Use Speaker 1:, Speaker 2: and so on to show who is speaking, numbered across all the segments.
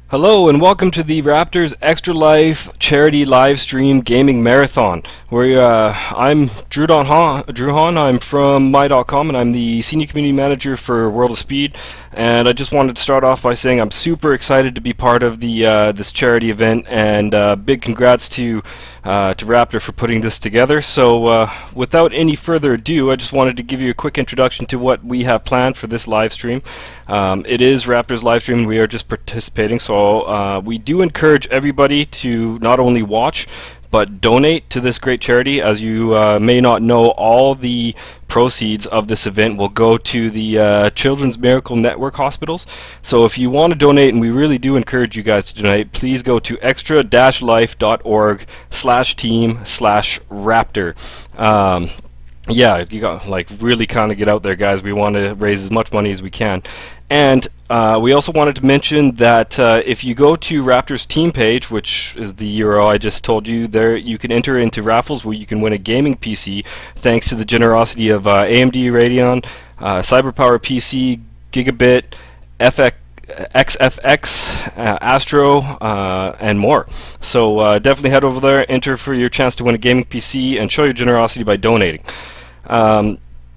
Speaker 1: Hello and welcome to the Raptors Extra Life Charity Live Stream Gaming Marathon. Where I'm Drew Hahn. I'm from My.com and I'm the Senior Community Manager for World of Speed. And I just wanted to start off by saying I'm super excited to be part of the this charity event, and big congrats to Raptor for putting this together. So without any further ado, I just wanted to give you a quick introduction to what we have planned for this live stream. It is Raptor's live stream and we are just participating, so we do encourage everybody to not only watch but donate to this great charity. As you may not know, all the proceeds of this event will go to the Children's Miracle Network hospitals. So if you want to donate, and we really do encourage you guys to donate, please go to extra-life.org/team/Raptor. Yeah, you got really kind of get out there, guys. We want to raise as much money as we can. And we also wanted to mention that if you go to Raptor's team page, which is the URL I just told you, there you can enter into raffles where you can win a gaming PC thanks to the generosity of AMD Radeon, CyberPower PC, Gigabit, XFX, Astro, and more. So definitely head over there, enter for your chance to win a gaming PC, and show your generosity by donating.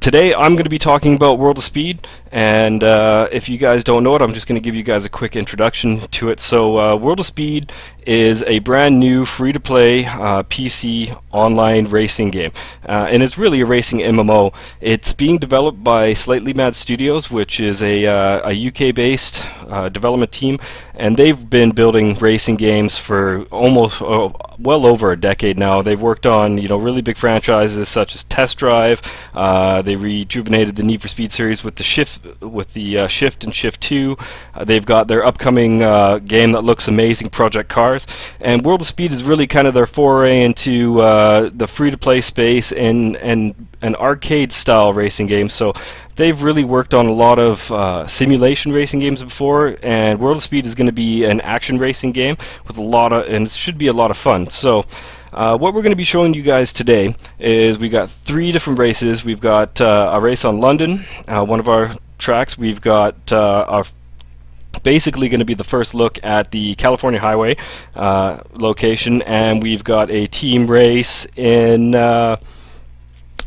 Speaker 1: Today I'm going to be talking about World of Speed, and if you guys don't know it, I'm just going to give you guys a quick introduction to it. So World of Speed is a brand new free-to-play PC online racing game, and it's really a racing MMO. It's being developed by Slightly Mad Studios, which is a UK-based development team, and they've been building racing games for almost well over a decade now. They've worked on really big franchises such as Test Drive. They rejuvenated the Need for Speed series with the Shift and Shift 2. They've got their upcoming game that looks amazing, Project Cars. And World of Speed is really kind of their foray into the free-to-play space and an arcade-style racing game. So they've really worked on a lot of simulation racing games before, and World of Speed is going to be an action racing game with and it should be a lot of fun. So what we're going to be showing you guys today is we got 3 different races. We've got a race on London, one of our tracks. We've got our basically going to be the first look at the California Highway location, and we've got a team race in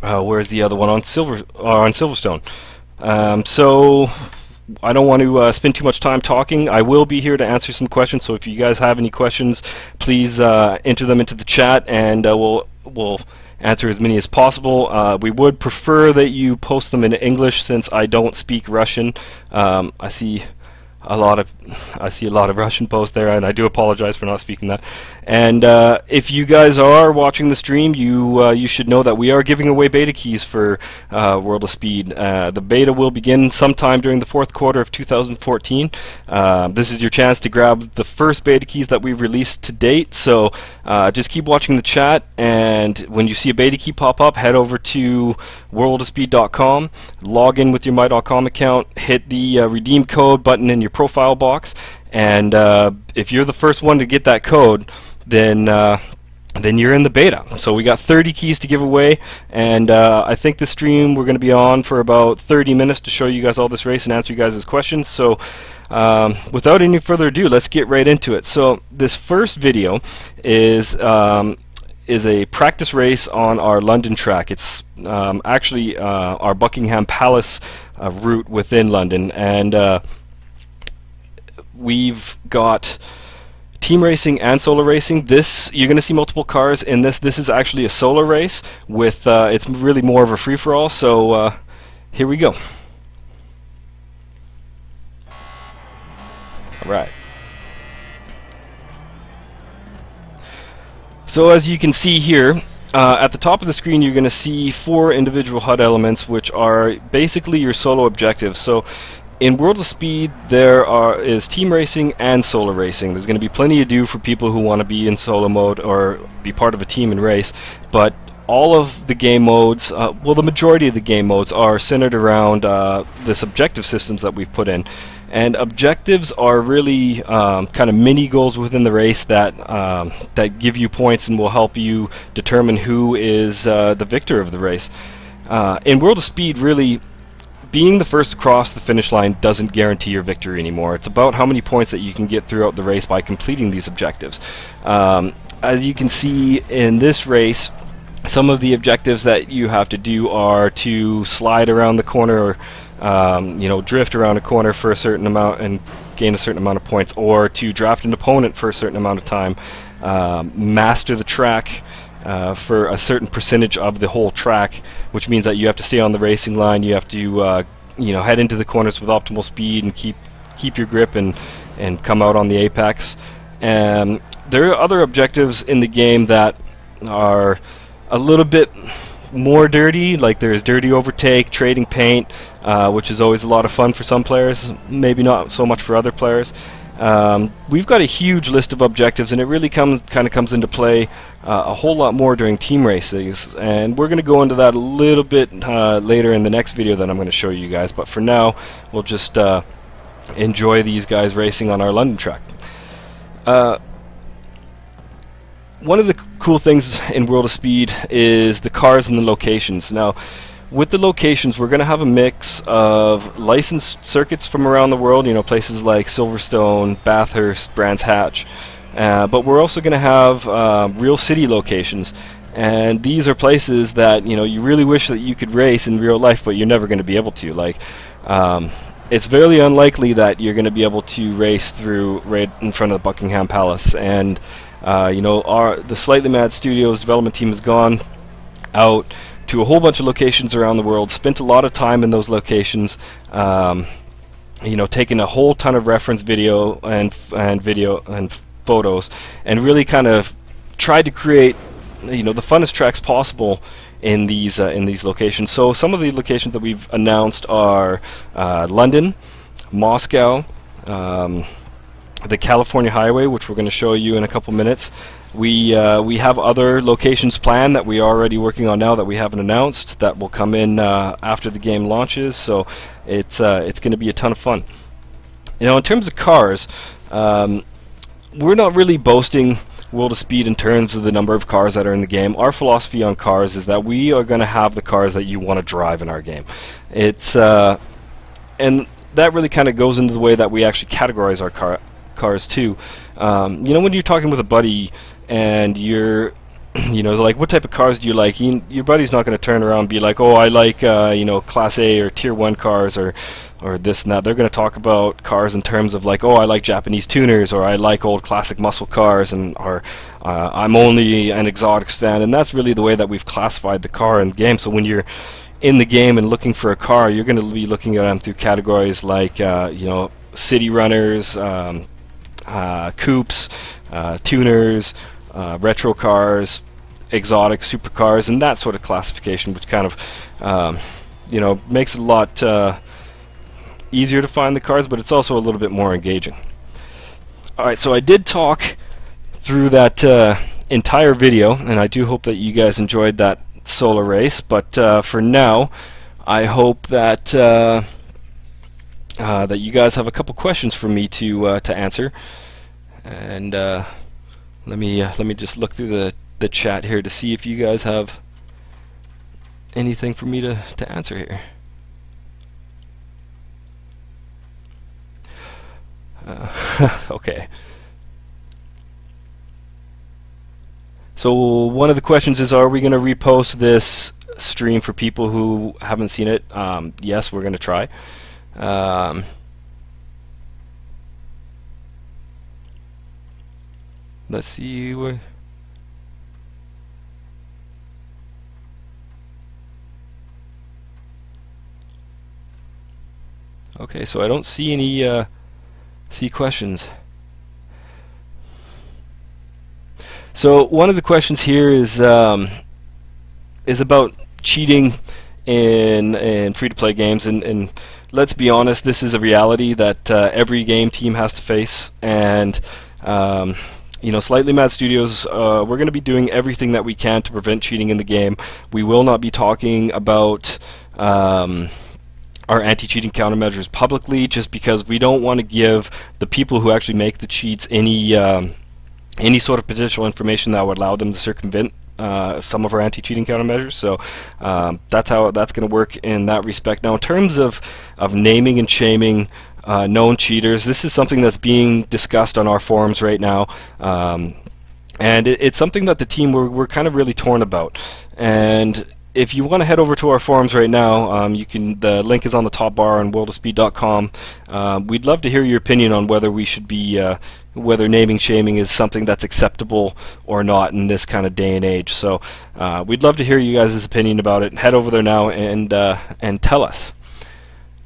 Speaker 1: where's the other one, on Silverstone. So I don't want to spend too much time talking. I will be here to answer some questions, so if you guys have any questions, please enter them into the chat, and we'll answer as many as possible. We would prefer that you post them in English, since I don't speak Russian. I see a lot of Russian posts there, and I do apologize for not speaking that. And if you guys are watching the stream, you should know that we are giving away beta keys for World of Speed. The beta will begin sometime during the 4th quarter of 2014. This is your chance to grab the first beta keys that we've released to date. So just keep watching the chat, and when you see a beta key pop up, head over to worldofspeed.com, log in with your My.com account, hit the redeem code button in your profile box, and if you're the first one to get that code, then you're in the beta. So we got 30 keys to give away, and I think this stream we're going to be on for about 30 minutes to show you guys all this race and answer you guys' questions. So without any further ado, let's get right into it. So this first video is a practice race on our London track. It's actually our Buckingham Palace route within London, and we've got team racing and solo racing. You're going to see multiple cars in this. This is actually a solo race with it's really more of a free-for-all. So here we go. All right. So as you can see here, at the top of the screen, you're going to see 4 individual HUD elements, which are basically your solo objectives. So in World of Speed, there is team racing and solo racing. There's going to be plenty to do for people who want to be in solo mode or be part of a team and race, but all of the game modes, well, the majority of the game modes are centered around this objective systems that we've put in. And objectives are really kind of mini goals within the race that give you points and will help you determine who is the victor of the race. In World of Speed, really, being the first across the finish line doesn't guarantee your victory anymore. It's about how many points that you can get throughout the race by completing these objectives. As you can see in this race, some of the objectives that you have to do are to slide around the corner, or drift around a corner for a certain amount and gain a certain amount of points, or to draft an opponent for a certain amount of time, master the track for a certain percentage of the whole track, which means that you have to stay on the racing line, you have to head into the corners with optimal speed and keep your grip and come out on the apex. There are other objectives in the game that are a little bit more dirty, like there's dirty overtake, trading paint, which is always a lot of fun for some players, maybe not so much for other players. We've got a huge list of objectives, and it really comes into play a whole lot more during team races, and we're going to go into that a little bit later in the next video that I'm going to show you guys, but for now we'll just enjoy these guys racing on our London track. One of the cool things in World of Speed is the cars and the locations. Now, with the locations, we're going to have a mix of licensed circuits from around the world, places like Silverstone, Bathurst, Brands Hatch, but we're also going to have real city locations, and these are places that you really wish that you could race in real life, but you're never going to be able to. Like, it's very unlikely that you're going to be able to race through right in front of Buckingham Palace, and the Slightly Mad Studios development team has gone out to a whole bunch of locations around the world, spent a lot of time in those locations, taking a whole ton of reference video and photos, and really kind of tried to create the funnest tracks possible in these locations. So some of the locations that we've announced are London, Moscow, the California Highway, which we're going to show you in a couple minutes. We have other locations planned that we are already working on now that we haven't announced, that will come in after the game launches. So it's going to be a ton of fun. In terms of cars, we're not really boasting World of Speed in terms of the number of cars that are in the game. Our philosophy on cars is that we are going to have the cars that you want to drive in our game. And that really kind of goes into the way that we actually categorize our cars too. When you're talking with a buddy and you're like, what type of cars do you like? Your buddy's not going to turn around and be like, oh, I like Class A or Tier 1 cars or this and that. They're going to talk about cars in terms of like, oh, I like Japanese tuners, or I like old classic muscle cars, or I'm only an exotics fan. And that's really the way that we've classified the car in the game. So when you're in the game and looking for a car, you're going to be looking at them through categories like city runners, coupes, tuners, retro cars, exotic supercars, and that sort of classification, which kind of makes it a lot easier to find the cars, but it's also a little bit more engaging. Alright, so I did talk through that entire video, and I do hope that you guys enjoyed that solo race, but for now I hope that that you guys have a couple questions for me to answer, and let me just look through the chat here to see if you guys have anything for me to answer here. Okay. So one of the questions is, are we going to repost this stream for people who haven't seen it? Yes, we're going to try. Let's see where. Okay, so I don't see any questions. So one of the questions here is about cheating in free-to-play games, and let's be honest, this is a reality that every game team has to face. And Slightly Mad Studios, we're going to be doing everything that we can to prevent cheating in the game. We will not be talking about our anti-cheating countermeasures publicly, just because we don't want to give the people who actually make the cheats any sort of potential information that would allow them to some of our anti-cheating countermeasures. So that's how that's going to work in that respect. Now, in terms of naming and shaming known cheaters, this is something that's being discussed on our forums right now, and it's something that the team we're kind of really torn about. And if you want to head over to our forums right now, you can. The link is on the top bar on worldofspeed.com. We'd love to hear your opinion on whether we should be, whether naming shaming is something that's acceptable or not in this kind of day and age. So we'd love to hear you guys' opinion about it. Head over there now and tell us.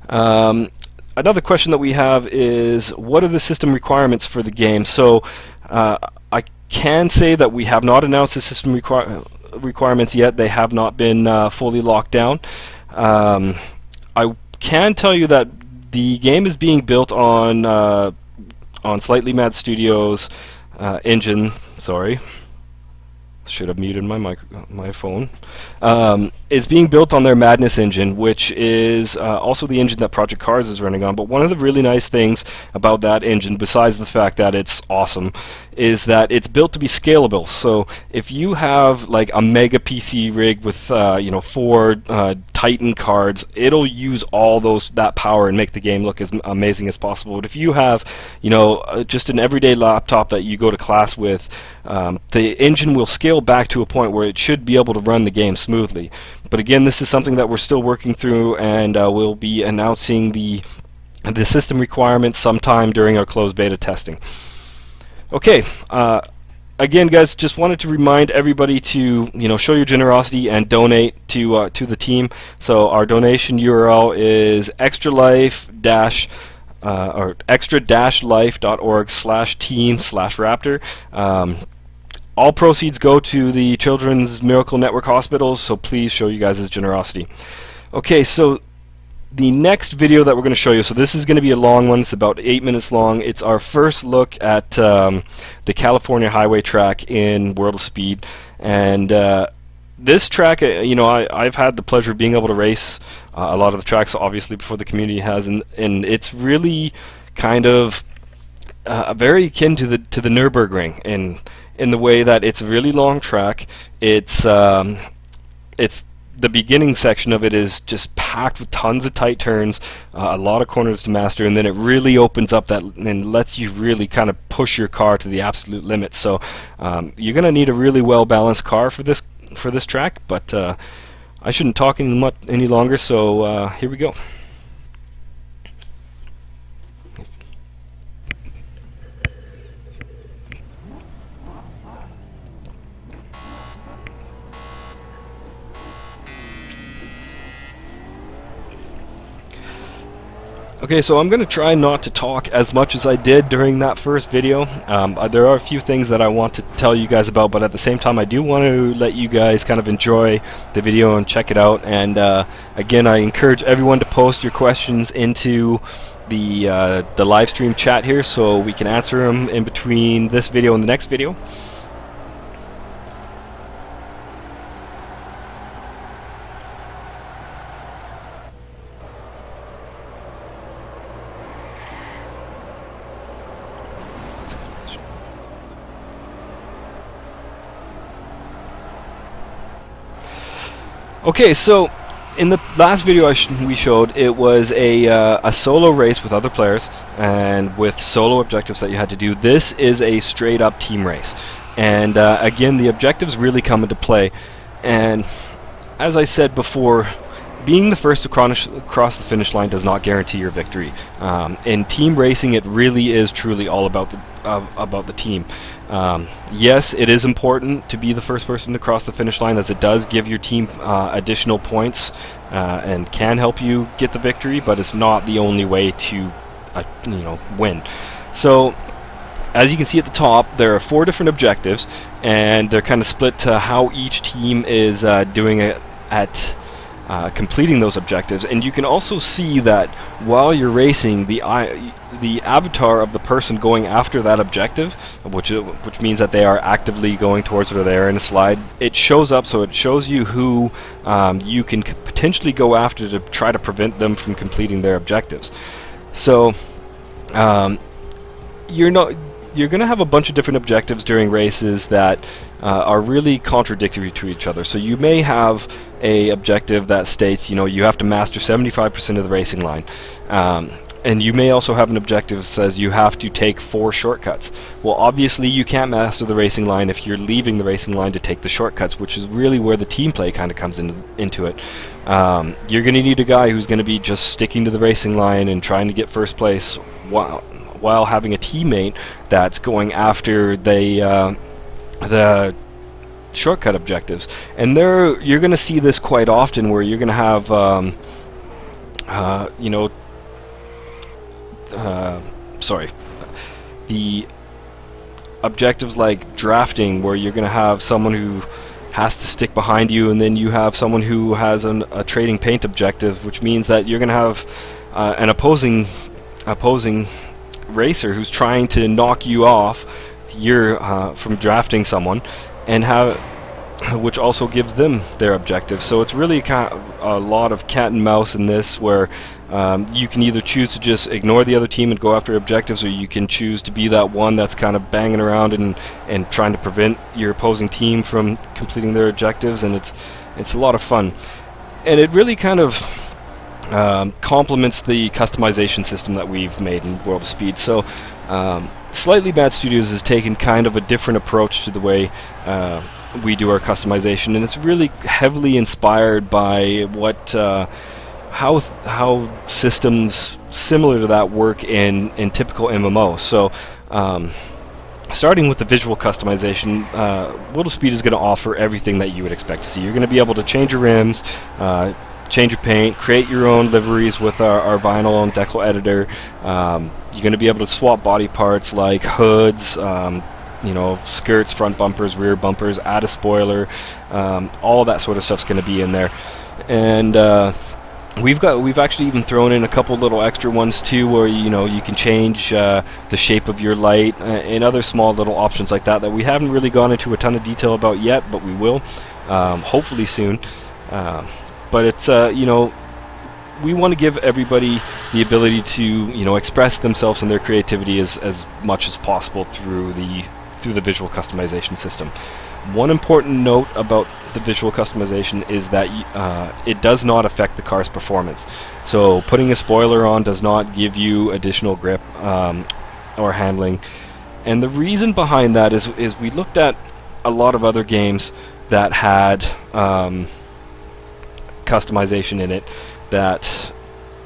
Speaker 1: Another question that we have is, what are the system requirements for the game? So I can say that we have not announced the system requirements yet. They have not been fully locked down. I can tell you that the game is being built on Slightly Mad Studios engine. Sorry, should have muted my phone. It's being built on their Madness engine, which is also the engine that Project Cars is running on. But one of the really nice things about that engine, besides the fact that it's awesome, is that it's built to be scalable. So if you have like a mega PC rig with 4 Titan cards, it'll use all that power and make the game look as amazing as possible. But if you have just an everyday laptop that you go to class with, the engine will scale back to a point where it should be able to run the game smoothly. But again, this is something that we're still working through, and we'll be announcing the system requirements sometime during our closed beta testing. Okay, again, guys, just wanted to remind everybody to show your generosity and donate to the team. So our donation URL is extra-life.org/team/raptor. All proceeds go to the Children's Miracle Network hospitals, so please show you guys' generosity. Okay, so the next video that we're going to show you, so this is going to be a long one. It's about 8 minutes long. It's our first look at the California Highway track in World of Speed. And this track, I've had the pleasure of being able to race a lot of the tracks, obviously, before the community has, and it's really kind of very akin to the Nürburgring in the way that it's a really long track. It's the beginning section of it is just packed with tons of tight turns, a lot of corners to master, and then it really opens up that and lets you really kind of push your car to the absolute limit. So you're going to need a really well balanced car for this track. But I shouldn't talk any longer. So here we go. Okay, so I'm going to try not to talk as much as I did during that first video. There are a few things that I want to tell you guys about, but at the same time I do want to let you guys kind of enjoy the video and check it out. And again, I encourage everyone to post your questions into the live stream chat here so we can answer them in between this video and the next video. Okay, so in the last video we showed, it was a solo race with other players and with solo objectives that you had to do. This is a straight up team race, and again, the objectives really come into play. And as I said before, being the first to cross the finish line does not guarantee your victory. In team racing, it really is truly all about the team. Yes, it is important to be the first person to cross the finish line, as it does give your team additional points and can help you get the victory, but it's not the only way to win. So as you can see at the top, there are 4 different objectives, and they're kind of split to how each team is doing it at completing those objectives. And you can also see that while you're racing, the avatar of the person going after that objective, which means that they are actively going towards where they are in a slide, it shows up, so it shows you who you can potentially go after to try to prevent them from completing their objectives. So you're going to have a bunch of different objectives during races that are really contradictory to each other. So you may have a objective that states, you have to master 75% of the racing line. And you may also have an objective that says you have to take 4 shortcuts. Well, obviously you can't master the racing line if you're leaving the racing line to take the shortcuts, which is really where the team play kind of comes into it. You're going to need a guy who's going to be just sticking to the racing line and trying to get first place while having a teammate that's going after the shortcut objectives. And you're going to see this quite often, where you're going to have the objectives like drafting, where you're going to have someone who has to stick behind you, and then you have someone who has a trading paint objective, which means that you're going to have an opposing racer who's trying to knock you off from drafting someone, and which also gives them their objective. So it's really a lot of cat and mouse in this, where you can either choose to just ignore the other team and go after objectives, or you can choose to be that one that's kind of banging around and trying to prevent your opposing team from completing their objectives, and it's a lot of fun. And it really kind of complements the customization system that we've made in World of Speed. So Slightly Bad Studios has taken kind of a different approach to the way we do our customization, and it's really heavily inspired by how systems similar to that work in typical MMO. So starting with the visual customization, World of Speed is going to offer everything that you would expect to see. You're going to be able to change your rims, change your paint, create your own liveries with our vinyl and decal editor. You're going to be able to swap body parts like hoods, skirts, front bumpers, rear bumpers, add a spoiler. All that sort of stuff's going to be in there. And we've actually even thrown in a couple little extra ones too, where you can change the shape of your light and other small little options like that we haven't really gone into a ton of detail about yet, but we will hopefully soon. But it's we want to give everybody the ability to express themselves and their creativity as much as possible through the visual customization system. One important note about the visual customization is that it does not affect the car's performance. So putting a spoiler on does not give you additional grip or handling. And the reason behind that is we looked at a lot of other games that had customization in it that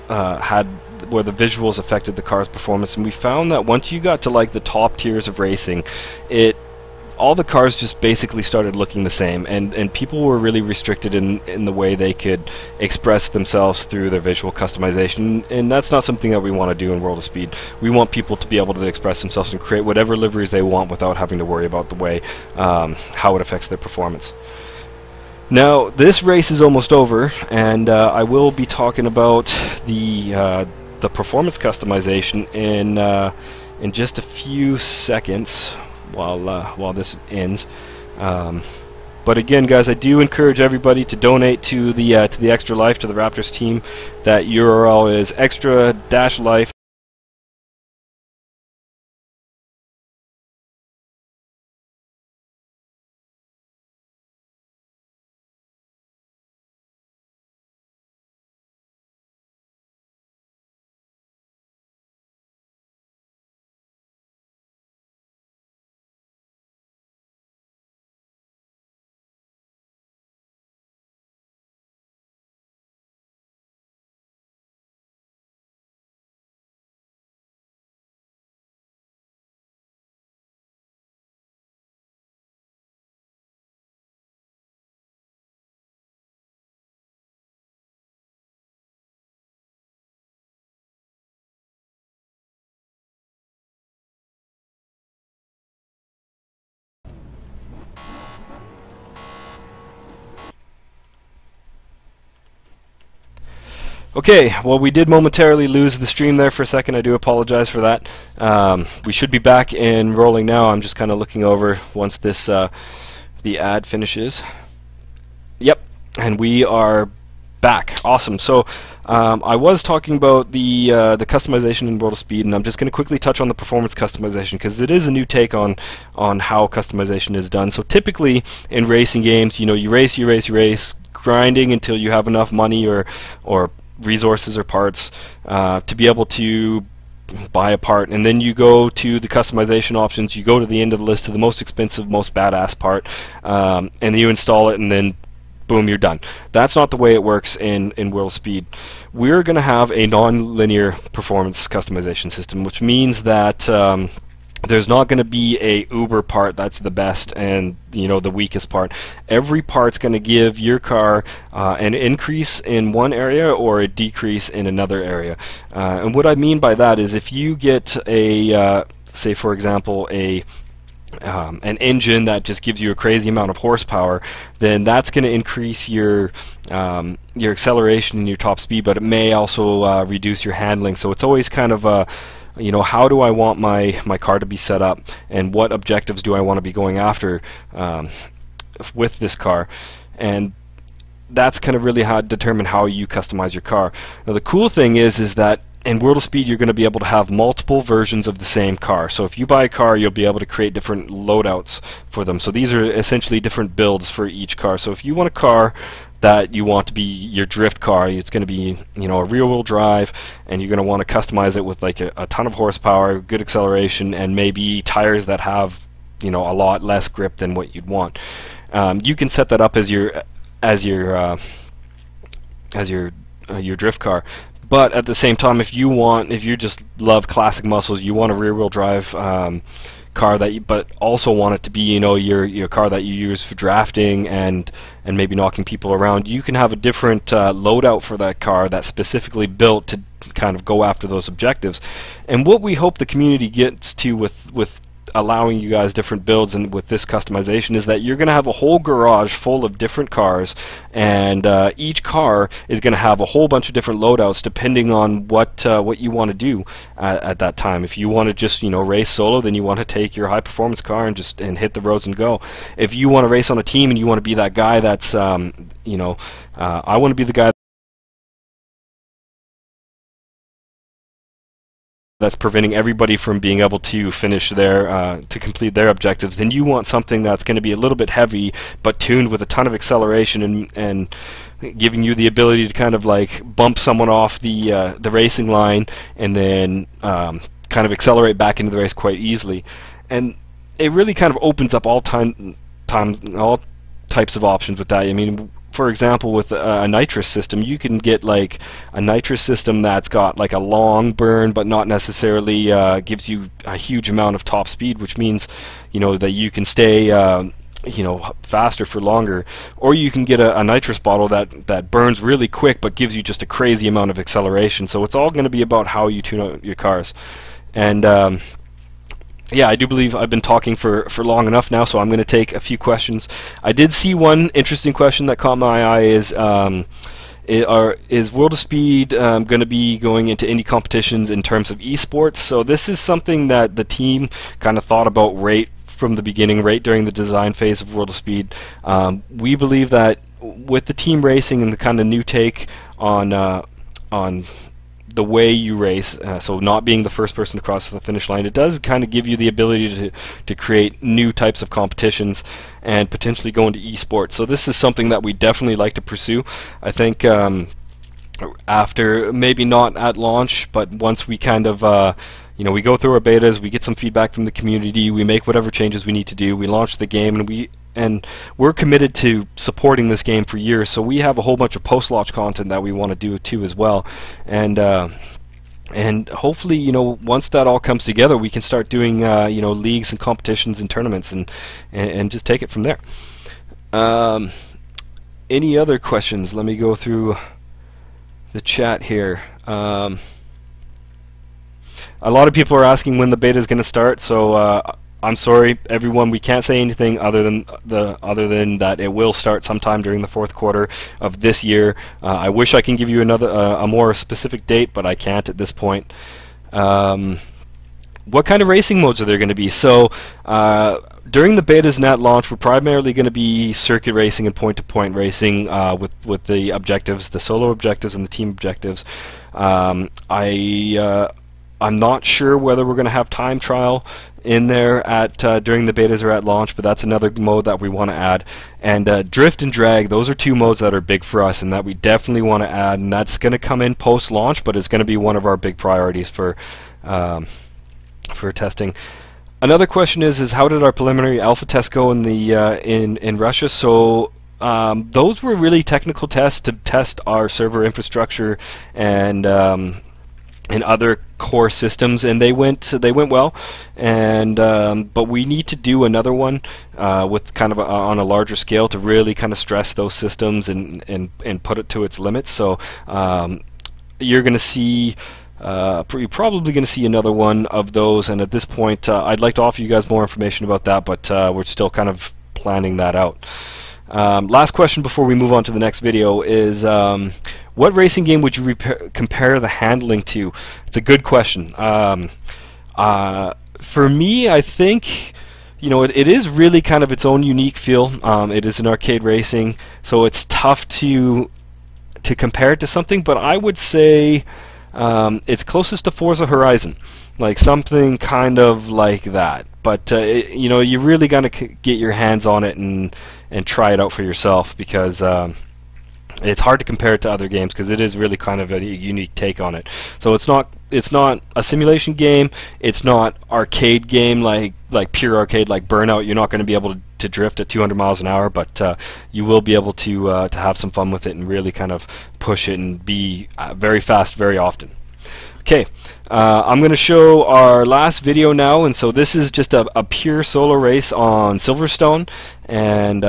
Speaker 1: had where the visuals affected the car's performance, and we found that once you got to like the top tiers of racing, all the cars just basically started looking the same, and people were really restricted in the way they could express themselves through their visual customization, and that's not something that we want to do in World of Speed. We want people to be able to express themselves and create whatever liveries they want without having to worry about the way how it affects their performance. Now, this race is almost over, and I will be talking about the performance customization in just a few seconds while this ends. But again, guys, I do encourage everybody to donate to the Extra Life, to the Raptors team. That URL is extra-life. Okay, well, we did momentarily lose the stream there for a second. I do apologize for that. We should be back and rolling now. I'm just kind of looking over once the ad finishes. Yep, and we are back. Awesome. So I was talking about the customization in World of Speed, and I'm just going to quickly touch on the performance customization because it is a new take on how customization is done. So typically in racing games, you race, grinding until you have enough money or resources or parts to be able to buy a part, and then you go to the customization options. You go to the end of the list to the most expensive, most badass part, and then you install it, and then boom, you're done. That's not the way it works in World of Speed. We're going to have a non-linear performance customization system, which means that there's not going to be a uber part that's the best and the weakest part. Every part's going to give your car an increase in one area or a decrease in another area. And what I mean by that is if you get a say for example an engine that just gives you a crazy amount of horsepower, then that's going to increase your acceleration and your top speed, but it may also reduce your handling. So it's always kind of how do I want my car to be set up, and what objectives do I want to be going after with this car, and that's kind of really how determine how you customize your car. Now the cool thing is that in World of Speed, you're going to be able to have multiple versions of the same car. So if you buy a car, you'll be able to create different loadouts for them. So these are essentially different builds for each car. So if you want a car that you want to be your drift car, it's going to be a rear-wheel drive, and you're going to want to customize it with like a ton of horsepower, good acceleration, and maybe tires that have a lot less grip than what you'd want. You can set that up as your drift car. But at the same time, if you just love classic muscles, you want a rear-wheel drive car but also want it to be your car that you use for drafting and maybe knocking people around, you can have a different loadout for that car that's specifically built to kind of go after those objectives. And what we hope the community gets to with allowing you guys different builds and with this customization is that you're going to have a whole garage full of different cars, and each car is going to have a whole bunch of different loadouts depending on what you want to do at that time. If you want to just race solo, then you want to take your high performance car and hit the roads and go. If you want to race on a team and you want to be that guy that's I want to be the guy that's preventing everybody from being able to finish to complete their objectives, then you want something that's going to be a little bit heavy but tuned with a ton of acceleration and giving you the ability to kind of like bump someone off the racing line and then kind of accelerate back into the race quite easily. And it really kind of opens up all types of options with that. I mean, for example, with a nitrous system, you can get like a nitrous system that's got like a long burn but not necessarily gives you a huge amount of top speed, which means that you can stay faster for longer. Or you can get a nitrous bottle that burns really quick but gives you just a crazy amount of acceleration. So it's all going to be about how you tune out your cars. And yeah, I do believe I've been talking for long enough now, so I'm going to take a few questions. I did see one interesting question that caught my eye is World of Speed going to be going into indie competitions in terms of esports? So this is something that the team kind of thought about right from the beginning, right during the design phase of World of Speed. We believe that with the team racing and the kind of new take on the way you race, so not being the first person to cross the finish line, it does kind of give you the ability to create new types of competitions and potentially go into esports. So this is something that we definitely like to pursue. I think after, maybe not at launch, but once we kind of we go through our betas, we get some feedback from the community, we make whatever changes we need to do, we launch the game, and we're committed to supporting this game for years. So we have a whole bunch of post-launch content that we want to do too as well. And hopefully, once that all comes together, we can start doing leagues and competitions and tournaments and just take it from there. Any other questions? Let me go through the chat here. A lot of people are asking when the beta is going to start, so I'm sorry, everyone. We can't say anything other than that it will start sometime during the fourth quarter of this year. I wish I can give you a more specific date, but I can't at this point. what kind of racing modes are there going to be? So during the betas and at launch, we're primarily going to be circuit racing and point-to-point racing with the objectives, the solo objectives and the team objectives. I'm not sure whether we're going to have time trial in there at during the betas or at launch, but that's another mode that we want to add. And drift and drag, those are two modes that are big for us and that we definitely want to add, and that's going to come in post-launch, but it's going to be one of our big priorities for testing. Another question is how did our preliminary alpha test go in the in Russia? So those were really technical tests to test our server infrastructure and other core systems, and they went well. And but we need to do another one with kind of on a larger scale to really kind of stress those systems and put it to its limits. So you're going to see. You're probably going to see another one of those, and at this point I'd like to offer you guys more information about that, but we're still kind of planning that out. Last question before we move on to the next video is what racing game would you compare the handling to? It's a good question. For me, I think it is really kind of its own unique feel. It is an arcade racing, so it's tough to compare it to something, but I would say it's closest to Forza Horizon, like something kind of like that. But you really got to get your hands on it and try it out for yourself, because it's hard to compare it to other games because it is really kind of a unique take on it. So it's not a simulation game. It's not arcade game like pure arcade like Burnout. You're not going to be able to drift at 200 miles an hour, but you will be able to have some fun with it and really kind of push it and be very fast very often. Okay, I'm going to show our last video now, and so this is just a pure solo race on Silverstone, and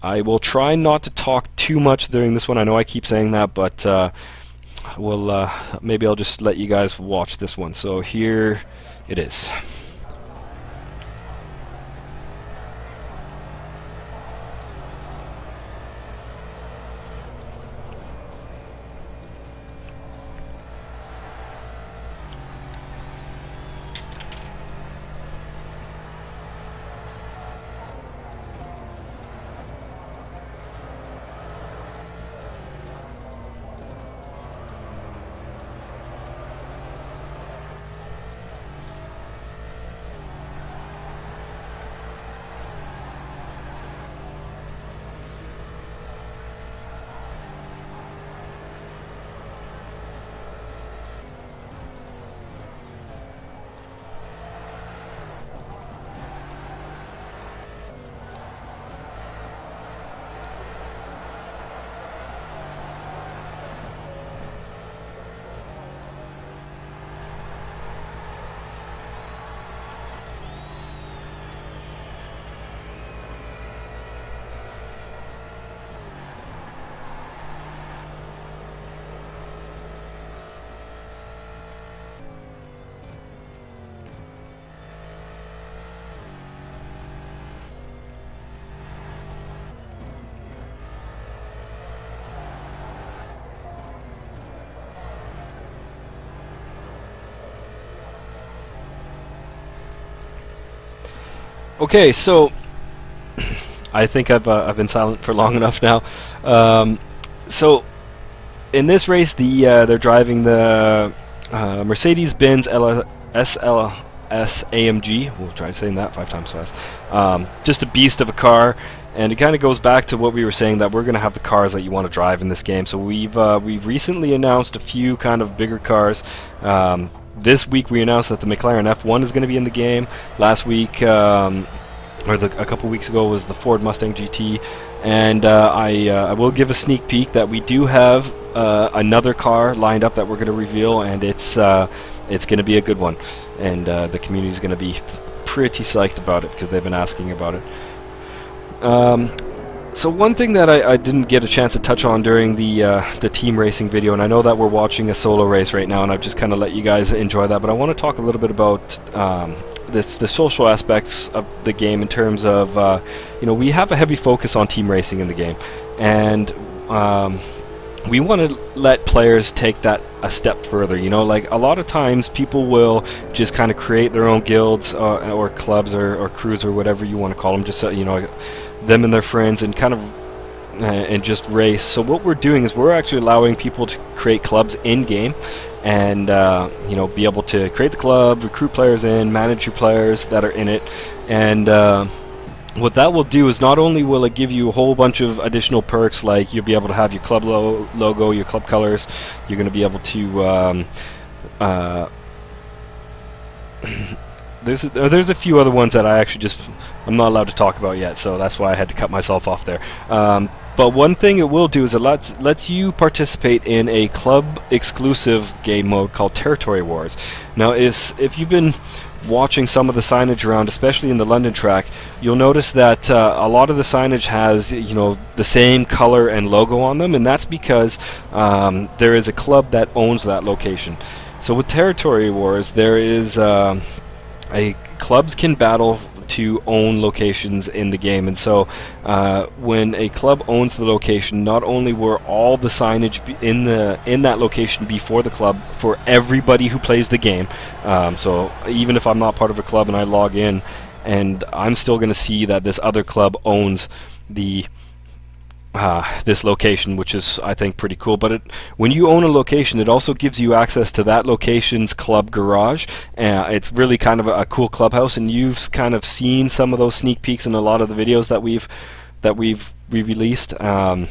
Speaker 1: I will try not to talk too much during this one. I know I keep saying that, but maybe I'll just let you guys watch this one. So here it is. Okay, so I think I've been silent for long enough now. So in this race, they're driving the Mercedes-Benz SLS AMG. We'll try saying that 5 times fast. Just a beast of a car, and it kind of goes back to what we were saying, that we're going to have the cars that you want to drive in this game. So we've recently announced a few kind of bigger cars. This week we announced that the McLaren F1 is going to be in the game. Last week, a couple weeks ago, was the Ford Mustang GT. And I will give a sneak peek that we do have another car lined up that we're going to reveal, and it's going to be a good one. And the community is going to be pretty psyched about it because they've been asking about it. So one thing that I didn't get a chance to touch on during the team racing video, and I know that we're watching a solo race right now, and I've just kind of let you guys enjoy that, but I want to talk a little bit about the social aspects of the game in terms of, we have a heavy focus on team racing in the game, and we want to let players take that a step further. You know, like a lot of times people will just kind of create their own guilds or clubs or crews or whatever you want to call them, just so, you know, them and their friends, and kind of and just race. So what we're doing is we're actually allowing people to create clubs in game, and you know, be able to create the club, recruit players in, manage your players that are in it, and what that will do is not only will it give you a whole bunch of additional perks, like you'll be able to have your club logo, your club colors, you're going to be able to there's a few other ones that I'm not allowed to talk about yet, so that's why I had to cut myself off there. But one thing it will do is it lets you participate in a club exclusive game mode called Territory Wars. Now, if you've been watching some of the signage around, especially in the London track, you'll notice that a lot of the signage has, you know, the same color and logo on them, and that's because there is a club that owns that location. So with Territory Wars, there is clubs can battle to own locations in the game, and so when a club owns the location, not only will all the signage in that location be for the club for everybody who plays the game, so even if I'm not part of a club and I log in, and I'm still going to see that this other club owns this location, which is, I think, pretty cool. But when you own a location, it also gives you access to that location's club garage. It's really kind of a cool clubhouse, and you've kind of seen some of those sneak peeks in a lot of the videos that we've released. And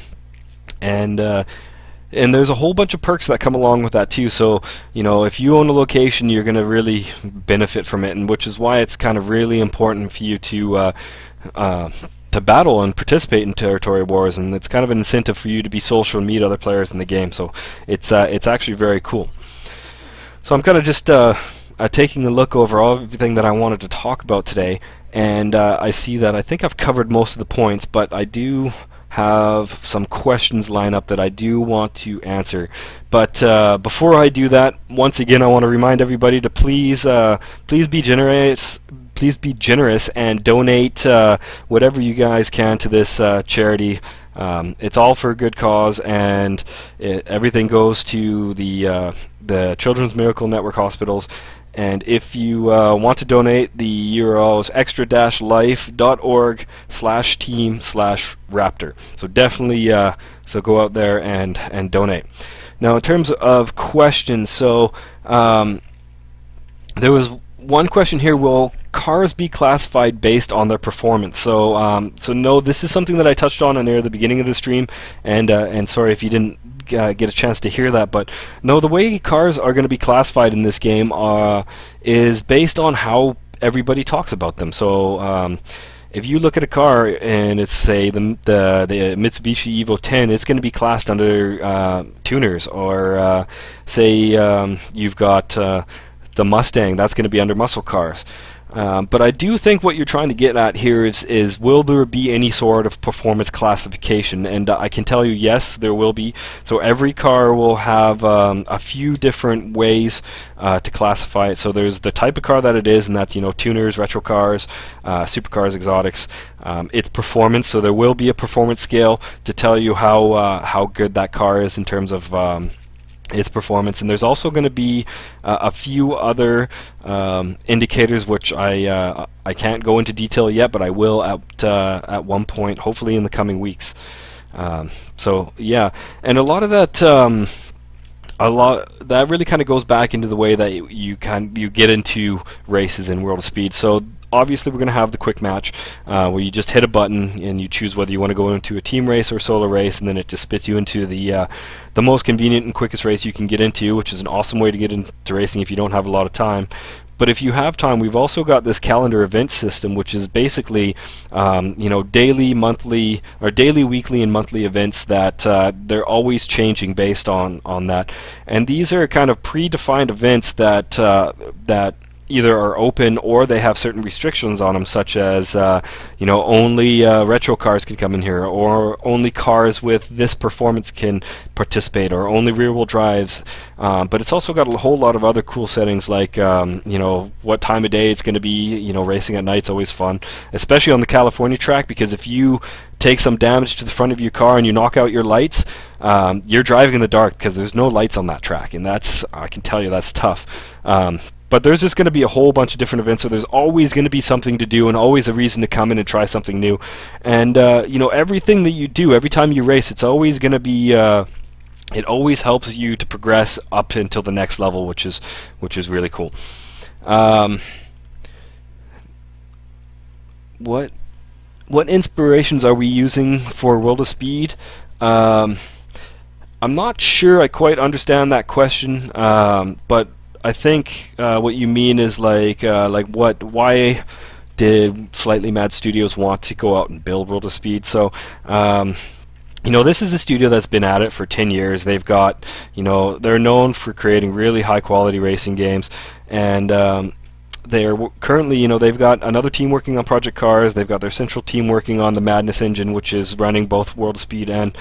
Speaker 1: there's a whole bunch of perks that come along with that too. So, you know, if you own a location, you're going to really benefit from it, and which is why it's kind of really important for you to battle and participate in Territory Wars, and it's kind of an incentive for you to be social and meet other players in the game. So it's actually very cool. So I'm kind of just taking a look over everything that I wanted to talk about today, and I see that I think I've covered most of the points, but I do have some questions lined up that I do want to answer. But before I do that, once again, I want to remind everybody to please be generous. Please be generous and donate whatever you guys can to this charity. It's all for a good cause, and everything goes to the Children's Miracle Network hospitals. And if you want to donate, the URL is extra-life.org/team/Raptor. So definitely, so go out there and donate. Now, in terms of questions, so there was one question here: will cars be classified based on their performance? So, so no, this is something that I touched on near the beginning of the stream, and sorry if you didn't get a chance to hear that, but no, the way cars are going to be classified in this game is based on how everybody talks about them. So, if you look at a car and it's, say, the Mitsubishi Evo 10, it's going to be classed under tuners, or say you've got the Mustang, that's going to be under muscle cars. But I do think what you're trying to get at here is will there be any sort of performance classification? And I can tell you, yes, there will be. So every car will have a few different ways to classify it. So there's the type of car that it is, and that's, you know, tuners, retro cars, supercars, exotics. It's performance, so there will be a performance scale to tell you how good that car is in terms of its performance. And there's also going to be a few other indicators, which I can't go into detail yet, but I will at one point, hopefully in the coming weeks. So yeah, and a lot of that that really kind of goes back into the way that you get into races in World of Speed. So obviously we're going to have the quick match where you just hit a button and you choose whether you want to go into a team race or solo race, and then it just spits you into the most convenient and quickest race you can get into, which is an awesome way to get into racing if you don't have a lot of time. But if you have time, we've also got this calendar event system, which is basically you know, daily, monthly, or daily, weekly, and monthly events that they're always changing based on that. And these are kind of predefined events that either are open or they have certain restrictions on them, such as only retro cars can come in here, or only cars with this performance can participate, or only rear-wheel drives. But it's also got a whole lot of other cool settings, like what time of day it's going to be. Racing at night's always fun, especially on the California track, because if you take some damage to the front of your car and you knock out your lights, you're driving in the dark because there's no lights on that track, and I can tell you that's tough. But there's just going to be a whole bunch of different events, so there's always going to be something to do and always a reason to come in and try something new. And everything that you do, every time you race, it's always going to be it always helps you to progress up until the next level, which is really cool. What inspirations are we using for World of Speed? I'm not sure I quite understand that question, but I think what you mean is why did Slightly Mad Studios want to go out and build World of Speed? So this is a studio that's been at it for 10 years. They've got, they're known for creating really high quality racing games, and they're currently, they've got another team working on Project Cars. They've got their central team working on the Madness engine, which is running both World of Speed and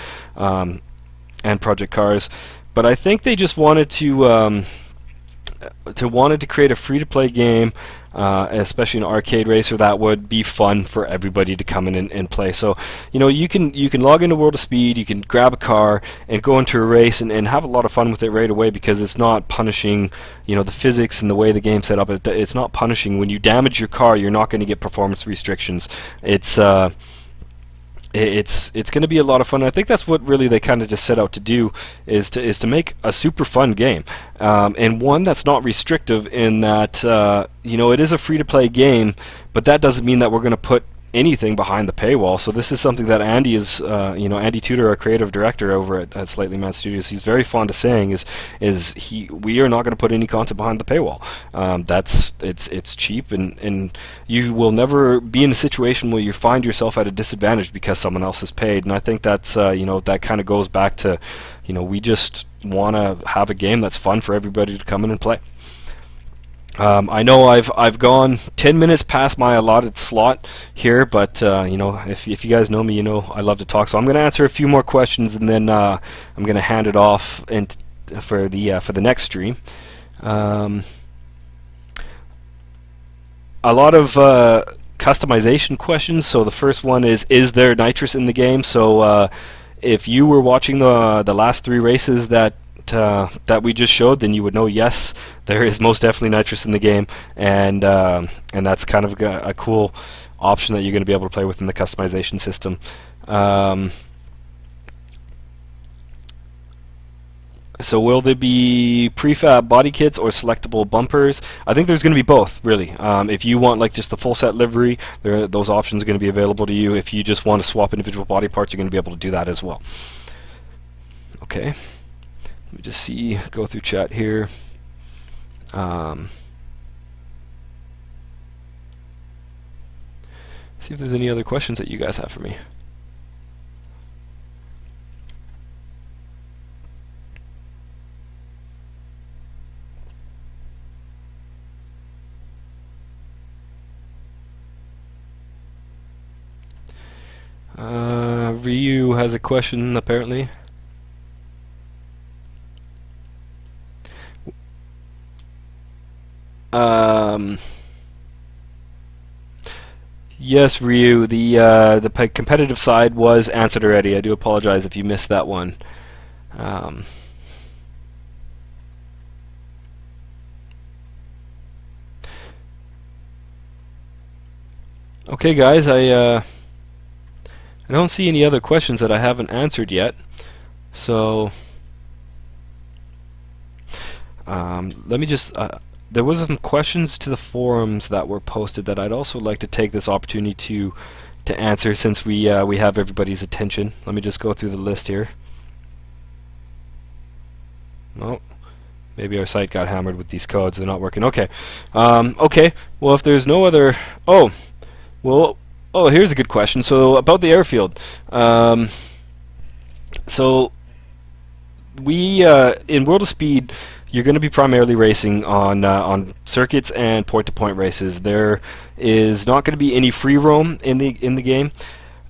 Speaker 1: Project Cars. But I think they just wanted to create a free-to-play game, especially an arcade racer that would be fun for everybody to come in and play. So, you can log into World of Speed, you can grab a car and go into a race and have a lot of fun with it right away, because it's not punishing, the physics and the way the game's set up. It's not punishing. When you damage your car, you're not going to get performance restrictions. It's going to be a lot of fun. I think that's what really they kind of just set out to do, is to make a super fun game, and one that's not restrictive in that it is a free-to-play game, but that doesn't mean that we're going to put anything behind the paywall. So this is something that Andy is, Andy Tudor, our creative director over at Slightly Mad Studios, he's very fond of saying we are not going to put any content behind the paywall. It's cheap, and you will never be in a situation where you find yourself at a disadvantage because someone else has paid. And I think that's that kind of goes back to we just want to have a game that's fun for everybody to come in and play. I know I've gone 10 minutes past my allotted slot here, but if you guys know me, I love to talk. So I'm going to answer a few more questions, and then I'm going to hand it off for the next stream. A lot of customization questions. So the first one is there nitrous in the game? So if you were watching the last 3 races that we just showed, then you would know, yes, there is most definitely nitrous in the game, and that's kind of a cool option that you're going to be able to play with in the customization system. So will there be prefab body kits or selectable bumpers? I think there's going to be both, really. If you want just the full set livery, those options are going to be available to you. If you just want to swap individual body parts, you're going to be able to do that as well. Okay. Let me just go through chat here. See if there's any other questions that you guys have for me. Ryu has a question, apparently. Yes, Ryu, the competitive side was answered already. I do apologize if you missed that one. Okay, guys, I don't see any other questions that I haven't answered yet. So let me just... there was some questions to the forums that were posted that I'd also like to take this opportunity to answer, since we have everybody's attention. Let me just go through the list here. Oh, maybe our site got hammered with these codes. They're not working. Okay. Okay. Well, if there's no other... Oh, here's a good question. So about the airfield. So we in World of Speed, you're going to be primarily racing on circuits and point-to-point races. There is not going to be any free roam in the game,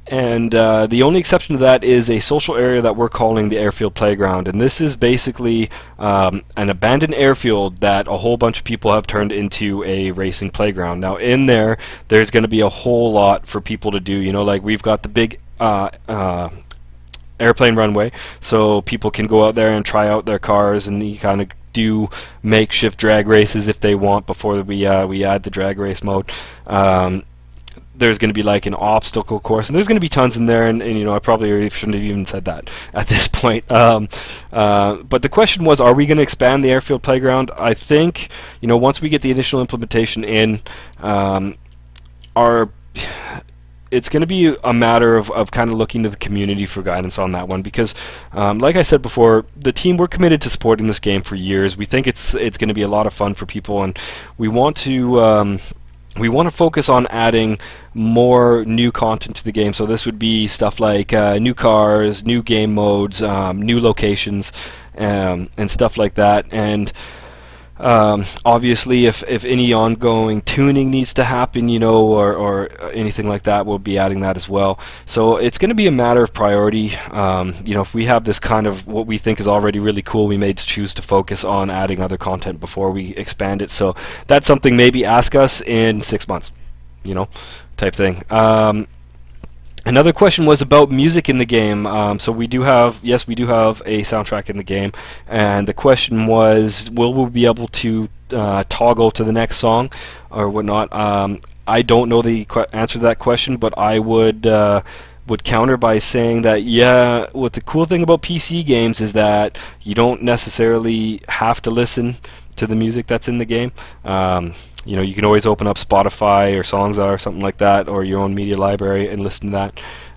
Speaker 1: and the only exception to that is a social area that we're calling the Airfield Playground. And this is basically an abandoned airfield that a whole bunch of people have turned into a racing playground. Now, in there's going to be a whole lot for people to do. You know, like we've got the big airplane runway, so people can go out there and try out their cars, and you kind of do makeshift drag races if they want before we add the drag race mode. There's going to be like an obstacle course, and there's going to be tons in there, and you know, I probably shouldn't have even said that at this point. But the question was, are we going to expand the Airfield Playground? I think, you know, once we get the initial implementation in, it's going to be a matter of kind of looking to the community for guidance on that one, because like I said before, the team, we're committed to supporting this game for years. We think it's going to be a lot of fun for people, and we want to focus on adding more new content to the game. So this would be stuff like new cars, new game modes, new locations, and stuff like that. And obviously, if any ongoing tuning needs to happen, you know, or anything like that, we'll be adding that as well. So it's going to be a matter of priority. You know, if we have this kind of what we think is already really cool, we may choose to focus on adding other content before we expand it. So that's something, maybe ask us in 6 months, you know, type thing. Another question was about music in the game. So we do have a soundtrack in the game, and the question was, will we be able to toggle to the next song or whatnot? I don't know the answer to that question, but I would counter by saying that, yeah, what the cool thing about PC games is that you don't necessarily have to listen to the music that's in the game. You know, you can always open up Spotify or Songza or something like that, or your own media library, and listen to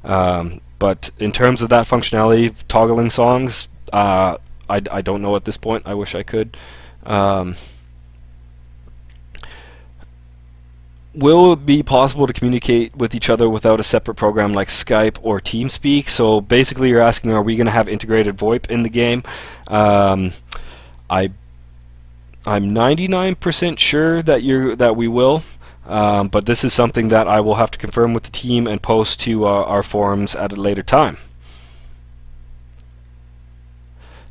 Speaker 1: that. But in terms of that functionality, toggling songs, I don't know at this point. I wish I could. Will it be possible to communicate with each other without a separate program like Skype or TeamSpeak? So basically, you're asking, are we going to have integrated VoIP in the game? I'm 99% sure that we will, but this is something that I will have to confirm with the team and post to our forums at a later time.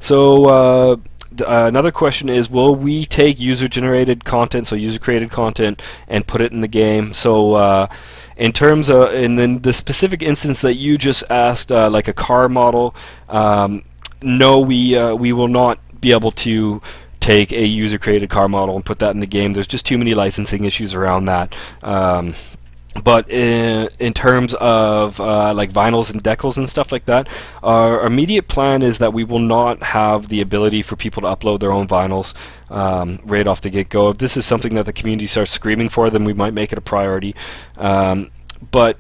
Speaker 1: So another question is, will we take user-generated content, so user-created content, and put it in the game? So in terms of, and then the specific instance that you just asked, like a car model, no, we will not be able to take a user-created car model and put that in the game. There's just too many licensing issues around that. But in terms of like vinyls and decals and stuff like that, our immediate plan is that we will not have the ability for people to upload their own vinyls right off the get-go. If this is something that the community starts screaming for, then we might make it a priority. But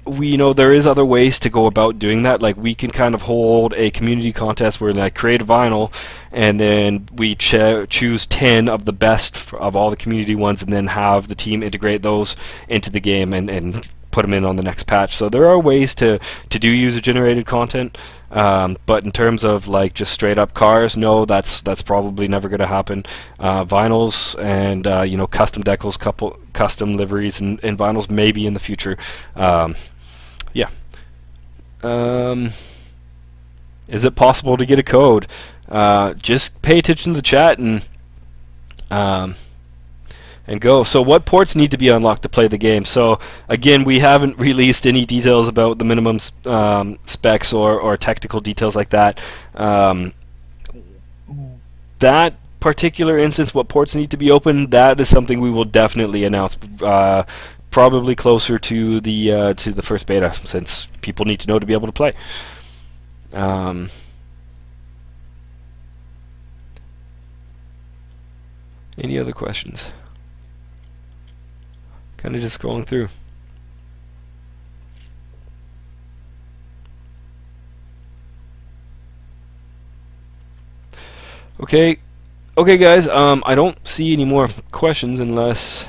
Speaker 1: we know there is other ways to go about doing that. Like, we can kind of hold a community contest where I create a vinyl, and then we choose 10 of the best of all the community ones, and then have the team integrate those into the game and put them in on the next patch. So there are ways to do user-generated content, but in terms of like just straight up cars, no, that's probably never going to happen. Vinyls and you know, custom decals, custom liveries, and vinyls maybe in the future. Yeah. Is it possible to get a code? Just pay attention to the chat and go. So what ports need to be unlocked to play the game? So again, we haven't released any details about the minimum specs or technical details like that. That particular instance, what ports need to be open, that is something we will definitely announce probably closer to the first beta, since people need to know to be able to play. Any other questions? Kind of just scrolling through. Okay, guys. I don't see any more questions unless.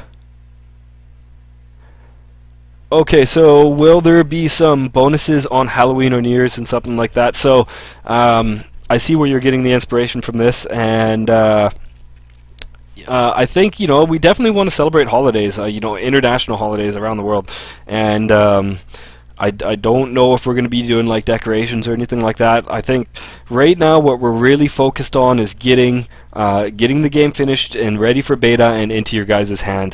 Speaker 1: Okay, so will there be some bonuses on Halloween or New Year's and something like that? So I see where you're getting the inspiration from this, and I think, you know, we definitely want to celebrate holidays, you know, international holidays around the world, and I don't know if we're going to be doing like decorations or anything like that. I think right now what we're really focused on is getting the game finished and ready for beta and into your guys' hand.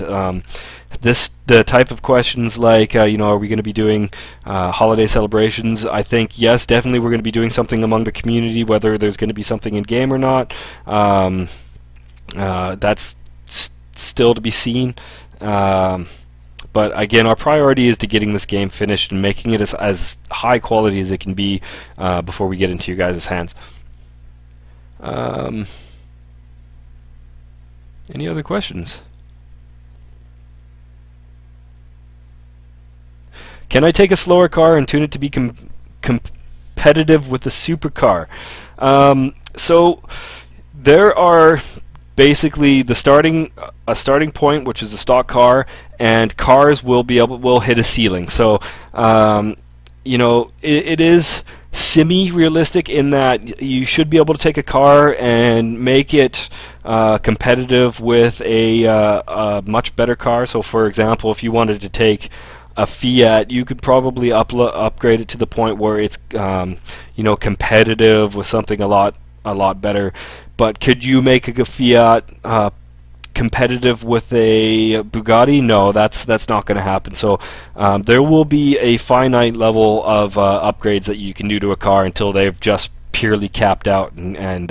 Speaker 1: The type of questions like, you know, are we going to be doing holiday celebrations? I think yes, definitely we're going to be doing something among the community, whether there's going to be something in game or not. That's still to be seen. But again, our priority is to getting this game finished and making it as high quality as it can be before we get into your guys' hands. Any other questions? Can I take a slower car and tune it to be competitive with the supercar? So there are basically a starting point, which is a stock car, and cars will hit a ceiling. So you know, it is semi-realistic in that you should be able to take a car and make it competitive with a much better car. So for example, if you wanted to take a Fiat, you could probably upgrade it to the point where it's you know, competitive with something a lot better. But could you make a Fiat competitive with a Bugatti? No, that's not going to happen. So there will be a finite level of upgrades that you can do to a car until they've just purely capped out and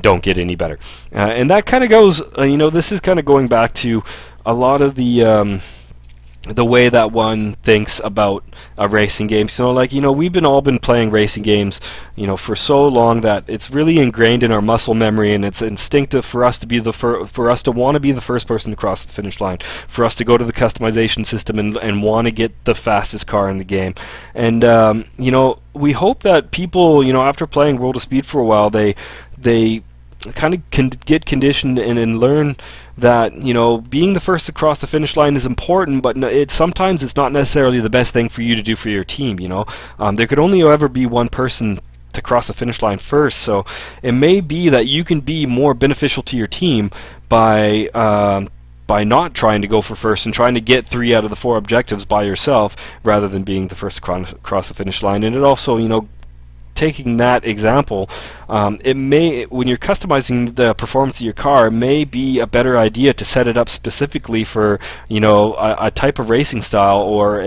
Speaker 1: don't get any better. And that kind of goes, you know, this is kind of going back to a lot of the way that one thinks about a racing game. So, like, you know, we've all been playing racing games, you know, for so long that it's really ingrained in our muscle memory, and it's instinctive for us to be for us to want to be the first person to cross the finish line, for us to go to the customization system and want to get the fastest car in the game. And you know, we hope that people, you know, after playing World of Speed for a while, they kind of get conditioned and learn that, you know, being the first to cross the finish line is important, but sometimes it's not necessarily the best thing for you to do for your team. You know, there could only ever be one person to cross the finish line first, so it may be that you can be more beneficial to your team by not trying to go for first and trying to get 3 out of the 4 objectives by yourself, rather than being the first to cross the finish line. And it also, you know, taking that example, it may, when you're customizing the performance of your car, it may be a better idea to set it up specifically for, you know, a type of racing style, or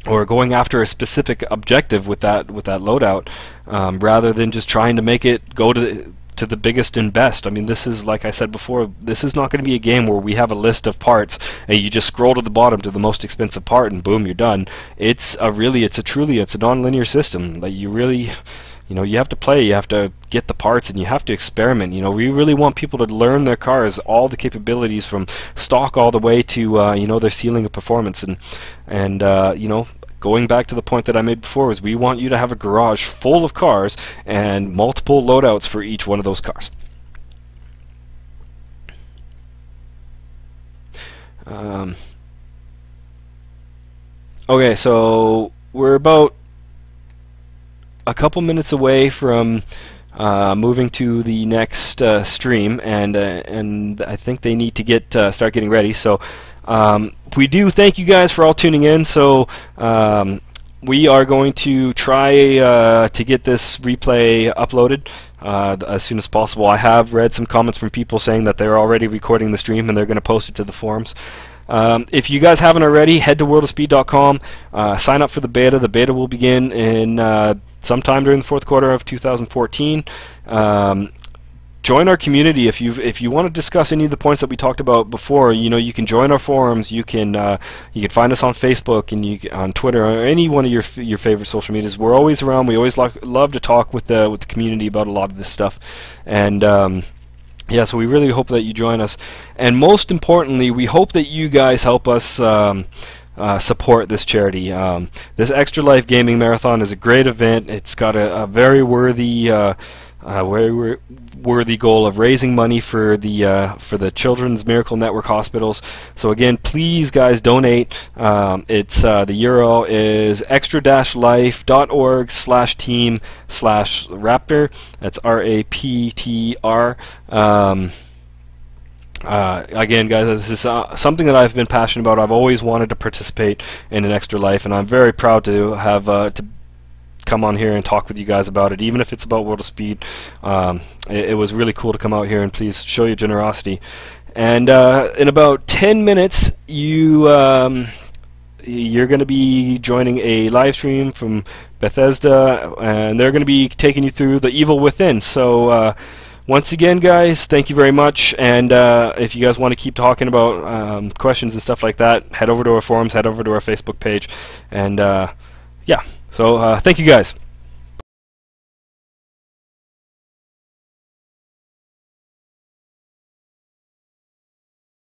Speaker 1: or going after a specific objective with that loadout, rather than just trying to make it go to the biggest and best. I mean, this is, like I said before, this is not going to be a game where we have a list of parts and you just scroll to the bottom to the most expensive part and boom, you're done. It's a non-linear system that you really, you know, you have to play, you have to get the parts, and you have to experiment. You know, we really want people to learn their cars, all the capabilities from stock all the way to you know, their ceiling of performance. And you know, going back to the point that I made before, is we want you to have a garage full of cars and multiple loadouts for each one of those cars. Okay, so we're about a couple minutes away from moving to the next stream, and I think they need to start getting ready. So we do thank you guys for all tuning in. So we are going to try to get this replay uploaded as soon as possible. I have read some comments from people saying that they're already recording the stream and they're going to post it to the forums. If you guys haven't already, head to worldofspeed.com, sign up for the beta. The beta will begin in sometime during the 4th quarter of 2014. Join our community if you want to discuss any of the points that we talked about before. You know, you can join our forums. You can find us on Facebook and on Twitter, or any one of your favorite social medias. We're always around. We always love to talk with the community about a lot of this stuff. And yeah, so we really hope that you join us. And most importantly, we hope that you guys help us support this charity. This Extra Life Gaming Marathon is a great event. It's got a very worthy very worthy goal of raising money for the Children's Miracle Network hospitals. So again, please guys, donate. It's the euro is extra-life.org/team/Raptor. That's RAPTR. Again, guys, this is something that I've been passionate about. I've always wanted to participate in an Extra Life, and I'm very proud to have to come on here and talk with you guys about it, even if it's about World of Speed. It was really cool to come out here and please show your generosity. And in about 10 minutes, you're going to be joining a live stream from Bethesda, and they're going to be taking you through The Evil Within. So once again, guys, thank you very much, and if you guys want to keep talking about questions and stuff like that, head over to our forums, head over to our Facebook page, and yeah, so thank you guys.